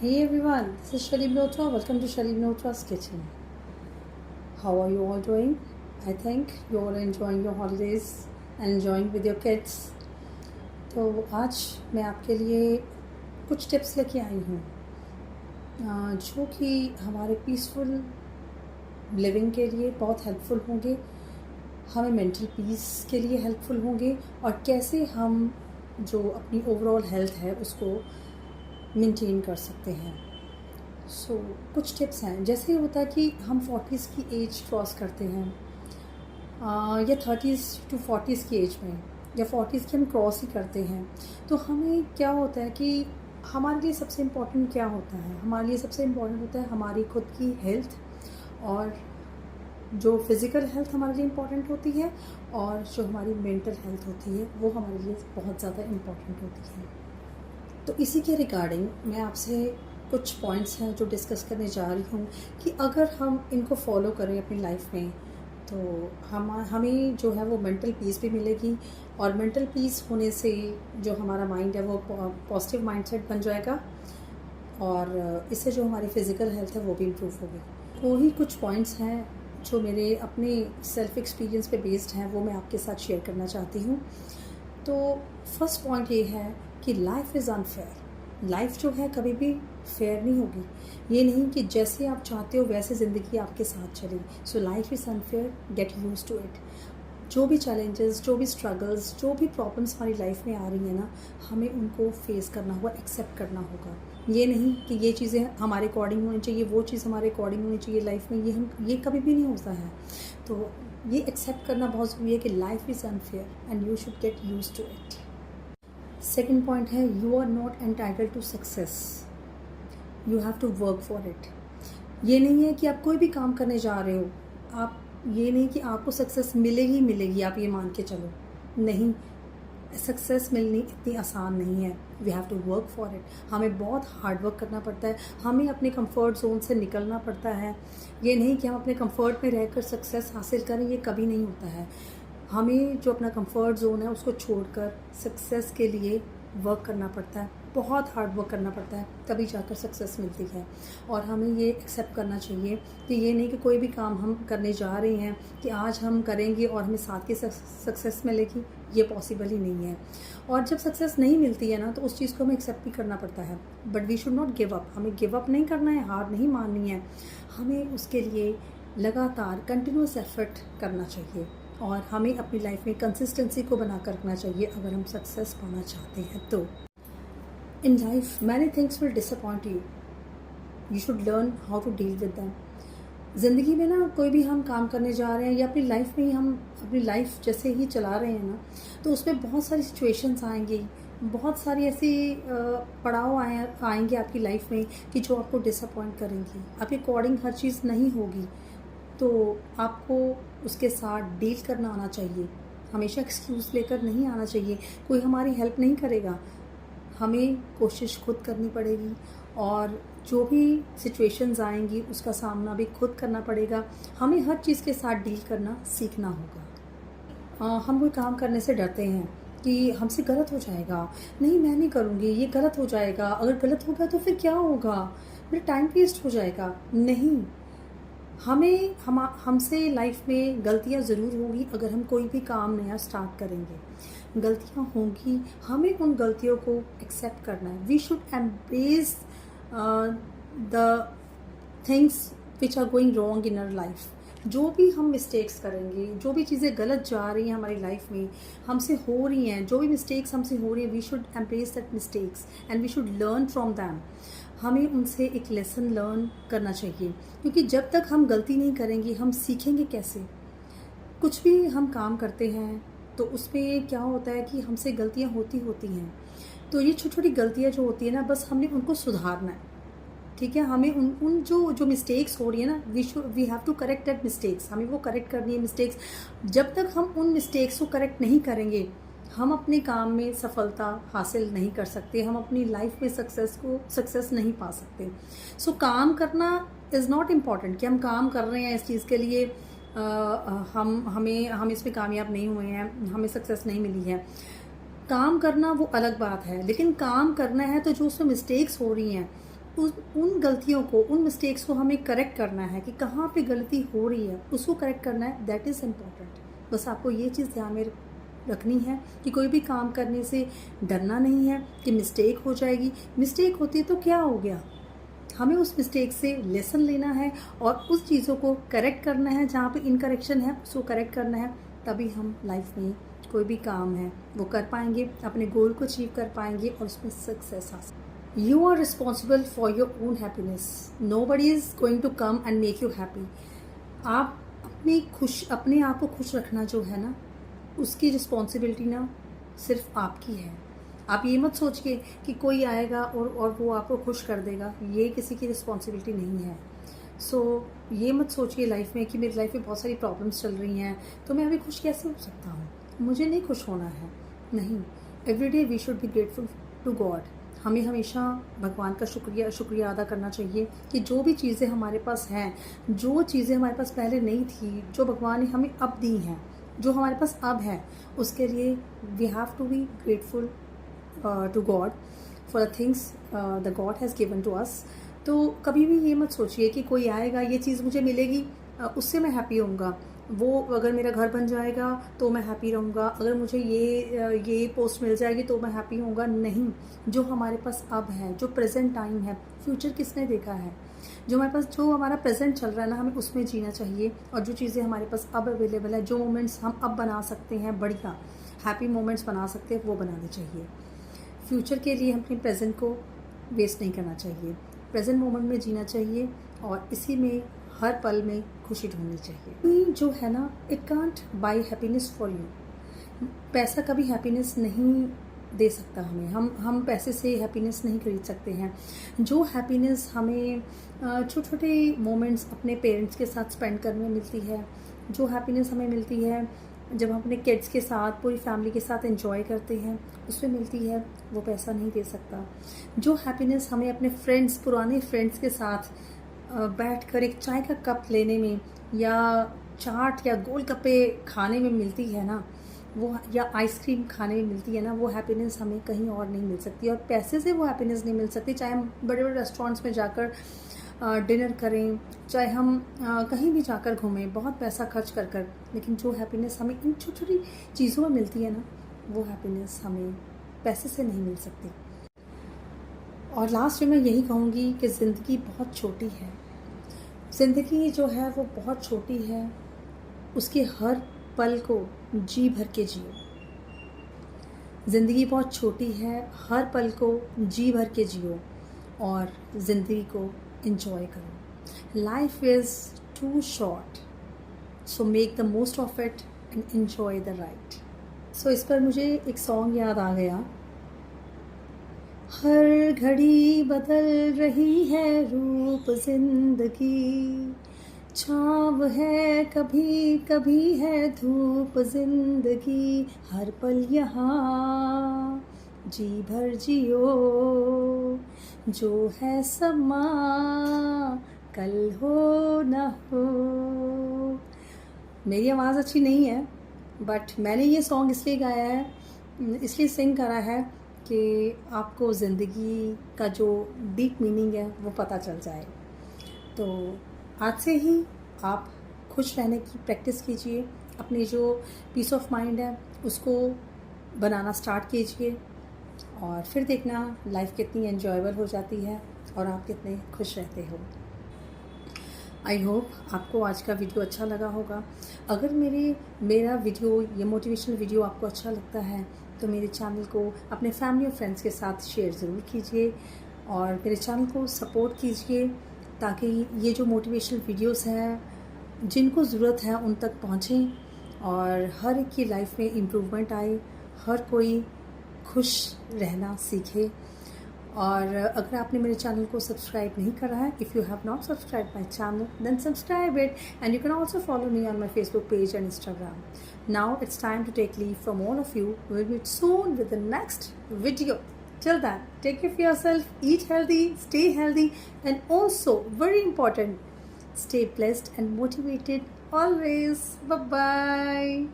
Hey everyone, this is Shalib Notra. Welcome to Shalib Notra's Kitchen. How are you all doing? I think you all enjoying your holidays and enjoying with your kids. तो आज मैं आपके लिए कुछ tips लेके आई हूँ जो कि हमारे पीसफुल लिविंग के लिए बहुत हेल्पफुल होंगे, हमें मेंटल पीस के लिए हेल्पफुल होंगे और कैसे हम जो अपनी ओवरऑल हेल्थ है उसको मेंटेन कर सकते हैं। कुछ टिप्स हैं। जैसे होता है कि हम 40s की एज क्रॉस करते हैं या 30s टू 40s की एज में या 40s की हम क्रॉस ही करते हैं, तो हमें क्या होता है कि हमारे लिए सबसे इम्पोर्टेंट क्या होता है? हमारे लिए सबसे इम्पोर्टेंट होता है हमारी खुद की हेल्थ, और जो फिज़िकल हेल्थ हमारे लिए इम्पॉर्टेंट होती है और जो हमारी मेंटल हेल्थ होती है वो हमारे लिए बहुत ज़्यादा इम्पॉर्टेंट होती है। तो इसी के रिगार्डिंग मैं आपसे कुछ पॉइंट्स हैं जो डिस्कस करने जा रही हूँ कि अगर हम इनको फॉलो करें अपनी लाइफ में तो हमें जो है वो मेंटल पीस भी मिलेगी, और मेंटल पीस होने से जो हमारा माइंड है वो पॉजिटिव माइंडसेट बन जाएगा और इससे जो हमारी फ़िज़िकल हेल्थ है वो भी इम्प्रूव होगी। वही कुछ पॉइंट्स हैं जो मेरे अपने सेल्फ एक्सपीरियंस पे बेस्ड हैं, वो मैं आपके साथ शेयर करना चाहती हूँ। तो फर्स्ट पॉइंट ये है कि लाइफ इज़ अनफेयर। लाइफ जो है कभी भी फेयर नहीं होगी। ये नहीं कि जैसे आप चाहते हो वैसे ज़िंदगी आपके साथ चलेगी। So life is unfair, get use to it. जो भी चैलेंजेस, जो भी स्ट्रगल्स, जो भी प्रॉब्लम्स हमारी लाइफ में आ रही हैं ना, हमें उनको फेस करना होगा, एक्सेप्ट करना होगा। ये नहीं कि ये चीज़ें हमारे अकॉर्डिंग होनी चाहिए, वो चीज़ हमारे अकॉर्डिंग होनी चाहिए लाइफ में, ये कभी भी नहीं होता है। तो ये एक्सेप्ट करना बहुत ज़रूरी है कि life is unfair and you should get use to it. Second point है, you are not entitled to success, you have to work for it. ये नहीं है कि आप कोई भी काम करने जा रहे हो, आप ये नहीं कि आपको सक्सेस मिलेगी मिलेगी, आप ये मान के चलो। नहीं, सक्सेस मिलनी इतनी आसान नहीं है। We have to work for it. हमें बहुत हार्ड वर्क करना पड़ता है, हमें अपने कंफर्ट जोन से निकलना पड़ता है। ये नहीं कि हम अपने कंफर्ट में रहकर सक्सेस हासिल करें, ये कभी नहीं होता है। हमें जो अपना कंफर्ट जोन है उसको छोड़कर सक्सेस के लिए वर्क करना पड़ता है, बहुत हार्ड वर्क करना पड़ता है, तभी जाकर सक्सेस मिलती है। और हमें ये एक्सेप्ट करना चाहिए कि ये नहीं कि कोई भी काम हम करने जा रहे हैं कि आज हम करेंगे और हमें साथ की सक्सेस मिलेगी, ये पॉसिबल ही नहीं है। और जब सक्सेस नहीं मिलती है ना, तो उस चीज़ को हमें एक्सेप्ट भी करना पड़ता है। But we should not give up. हमें गिव अप नहीं करना है, हार नहीं माननी है। हमें उसके लिए लगातार कंटिन्यूस एफर्ट करना चाहिए और हमें अपनी लाइफ में कंसिस्टेंसी को बनाकर रखना चाहिए अगर हम सक्सेस पाना चाहते हैं तो। In life many things will disappoint you, you should learn how to deal with them. ज़िंदगी में ना कोई भी हम काम करने जा रहे हैं या अपनी लाइफ में ही हम अपनी लाइफ जैसे ही चला रहे हैं ना, तो उसमें बहुत सारी सिचुएशंस आएंगी, बहुत सारी ऐसी पड़ाव आएंगे आपकी लाइफ में कि जो आपको डिसअपॉइंट करेंगी। आपके अकॉर्डिंग हर चीज़ नहीं होगी, तो आपको उसके साथ डील करना आना चाहिए। हमेशा एक्सक्यूज़ लेकर नहीं आना चाहिए। कोई हमारी हेल्प नहीं करेगा, हमें कोशिश खुद करनी पड़ेगी और जो भी सिचुएशंस आएंगी उसका सामना भी खुद करना पड़ेगा। हमें हर चीज़ के साथ डील करना सीखना होगा। हम कोई काम करने से डरते हैं कि हमसे गलत हो जाएगा, नहीं मैं नहीं करूँगी, ये गलत हो जाएगा, अगर गलत होगा तो फिर क्या होगा, मेरा टाइम वेस्ट हो जाएगा। नहीं, हमसे लाइफ में गलतियाँ ज़रूर होगी। अगर हम कोई भी काम नया स्टार्ट करेंगे, गलतियाँ होंगी, हमें उन गलतियों को एक्सेप्ट करना है। We should embrace the things which are going wrong in our life. जो भी हम मिस्टेक्स करेंगे, जो भी चीज़ें गलत जा रही हैं हमारी लाइफ में, हमसे हो रही हैं, जो भी मिस्टेक्स हमसे हो रही हैं, we should embrace that mistakes and we should learn from them. हमें उनसे एक लेसन लर्न करना चाहिए, क्योंकि जब तक हम गलती नहीं करेंगे हम सीखेंगे कैसे। कुछ भी हम काम करते हैं तो उसमें क्या होता है कि हमसे गलतियां होती हैं, तो ये छोटी छोटी गलतियां जो होती है ना, बस हमने उनको सुधारना है। ठीक है, हमें उन जो मिस्टेक्स हो रही है ना, we have to correct that mistakes. हमें वो करेक्ट करनी है मिस्टेक्स। जब तक हम उन मिस्टेक्स को करेक्ट नहीं करेंगे, हम अपने काम में सफलता हासिल नहीं कर सकते, हम अपनी लाइफ में सक्सेस नहीं पा सकते। सो काम करना इज़ नॉट इम्पॉर्टेंट कि हम काम कर रहे हैं इस चीज़ के लिए, हम इसमें कामयाब नहीं हुए हैं, हमें सक्सेस नहीं मिली है। काम करना वो अलग बात है, लेकिन काम करना है तो जो उसमें मिस्टेक्स हो रही हैं उन गलतियों को, उन मिस्टेक्स को हमें करेक्ट करना है कि कहाँ पे गलती हो रही है, उसको करेक्ट करना है। That is important. बस आपको ये चीज़ ध्यान में रखनी है कि कोई भी काम करने से डरना नहीं है कि मिस्टेक हो जाएगी। मिस्टेक होती है तो क्या हो गया, हमें उस मिस्टेक से लेसन लेना है और उस चीज़ों को करेक्ट करना है। जहाँ पे इनकरेक्शन है उसको करेक्ट करना है, तभी हम लाइफ में कोई भी काम है वो कर पाएंगे, अपने गोल को अचीव कर पाएंगे और उसमें सक्सेस आ सकती। You are responsible for your own happiness. Nobody is going to come and make you happy. आप अपने आप को खुश रखना जो है ना, उसकी रिस्पॉन्सिबिलिटी ना सिर्फ आपकी है। आप ये मत सोचिए कि कोई आएगा और वो आपको खुश कर देगा, ये किसी की रिस्पॉन्सिबिलिटी नहीं है। ये मत सोचिए लाइफ में कि मेरी लाइफ में बहुत सारी प्रॉब्लम्स चल रही हैं तो मैं अभी खुश कैसे हो सकता हूँ, मुझे नहीं खुश होना है। नहीं, every day we should be grateful to God. हमें हमेशा भगवान का शुक्रिया अदा करना चाहिए कि जो भी चीज़ें हमारे पास हैं, जो चीज़ें हमारे पास पहले नहीं थी, जो भगवान ने हमें अब दी हैं, जो हमारे पास अब है, उसके लिए we have to be grateful to God for the things the God has given to us. तो कभी भी ये मत सोचिए कि कोई आएगा, ये चीज़ मुझे मिलेगी, उससे मैं हैप्पी होऊंगा, वो अगर मेरा घर बन जाएगा तो मैं हैप्पी रहूँगा, अगर मुझे ये पोस्ट मिल जाएगी तो मैं हैप्पी होऊंगा। नहीं, जो हमारे पास अब है, जो प्रेजेंट टाइम है, फ्यूचर किसने देखा है, जो हमारा प्रेजेंट चल रहा है ना, हमें उसमें जीना चाहिए। और जो चीज़ें हमारे पास अब अवेलेबल है, जो मोमेंट्स हम अब बना सकते हैं, बढ़िया हैप्पी मोमेंट्स बना सकते हैं, वो बनाने चाहिए। फ्यूचर के लिए हम अपने प्रेजेंट को वेस्ट नहीं करना चाहिए, प्रेजेंट मोमेंट में जीना चाहिए और इसी में हर पल में खुशी ढूंढनी चाहिए। जो है ना, it can't buy happiness for you. पैसा कभी हैप्पीनेस नहीं दे सकता हमें, हम पैसे से हैप्पीनेस नहीं खरीद सकते हैं। जो हैप्पीनेस हमें छोटे छोटे मोमेंट्स अपने पेरेंट्स के साथ स्पेंड करने में मिलती है, जो हैप्पीनेस हमें मिलती है जब हम अपने किड्स के साथ, पूरी फैमिली के साथ एंजॉय करते हैं, उसमें मिलती है, वो पैसा नहीं दे सकता। जो हैप्पीनेस हमें अपने पुराने फ्रेंड्स के साथ बैठकर एक चाय का कप लेने में, या चाट या गोलगप्पे खाने में मिलती है ना, वो, या आइसक्रीम खाने में मिलती है ना, वो हैप्पीनेस हमें कहीं और नहीं मिल सकती। और पैसे से वो हैप्पीनेस नहीं मिल सकती, चाहे हम बड़े बड़े रेस्टोरेंट्स में जाकर डिनर करें, चाहे हम कहीं भी जाकर घूमें बहुत पैसा खर्च कर, लेकिन जो हैप्पीनेस हमें इन छोटी छोटी चीज़ों में मिलती है ना, वो हैप्पीनेस हमें पैसे से नहीं मिल सकती। और लास्ट में मैं यही कहूँगी कि ज़िंदगी बहुत छोटी है। ज़िंदगी जो है वो बहुत छोटी है, उसके हर पल को जी भर के जियो। ज़िंदगी बहुत छोटी है, हर पल को जी भर के जियो और ज़िंदगी को एंजॉय करो। Life is too short, so make the most of it and enjoy the ride. So इस पर मुझे एक सॉन्ग याद आ गया। हर घड़ी बदल रही है रूप जिंदगी, छाँव है कभी कभी है धूप जिंदगी, हर पल यहाँ जी भर जियो, जो है समा कल हो न हो। मेरी आवाज़ अच्छी नहीं है, बट मैंने ये सॉन्ग इसलिए गाया है, इसलिए सिंग करा है कि आपको ज़िंदगी का जो डीप मीनिंग है वो पता चल जाए। तो आज से ही आप खुश रहने की प्रैक्टिस कीजिए, अपनी जो पीस ऑफ माइंड है उसको बनाना स्टार्ट कीजिए और फिर देखना लाइफ कितनी एन्जॉयबल हो जाती है और आप कितने खुश रहते हो। आई होप आपको आज का वीडियो अच्छा लगा होगा। अगर मेरा वीडियो, ये मोटिवेशनल वीडियो आपको अच्छा लगता है तो मेरे चैनल को अपने फैमिली और फ्रेंड्स के साथ शेयर ज़रूर कीजिए और मेरे चैनल को सपोर्ट कीजिए, ताकि ये जो मोटिवेशनल वीडियोस हैं जिनको ज़रूरत है उन तक पहुँचें और हर एक की लाइफ में इम्प्रूवमेंट आए, हर कोई खुश रहना सीखे। और अगर आपने मेरे चैनल को सब्सक्राइब नहीं करा है, if you have not subscribe my channel then subscribe it and you can also follow me on my Facebook page and Instagram. Now it's time to take leave from all of you. We'll meet soon with the next video. Till then, take care of yourself, eat healthy, stay healthy, and also, very important, stay blessed and motivated always. Bye-bye.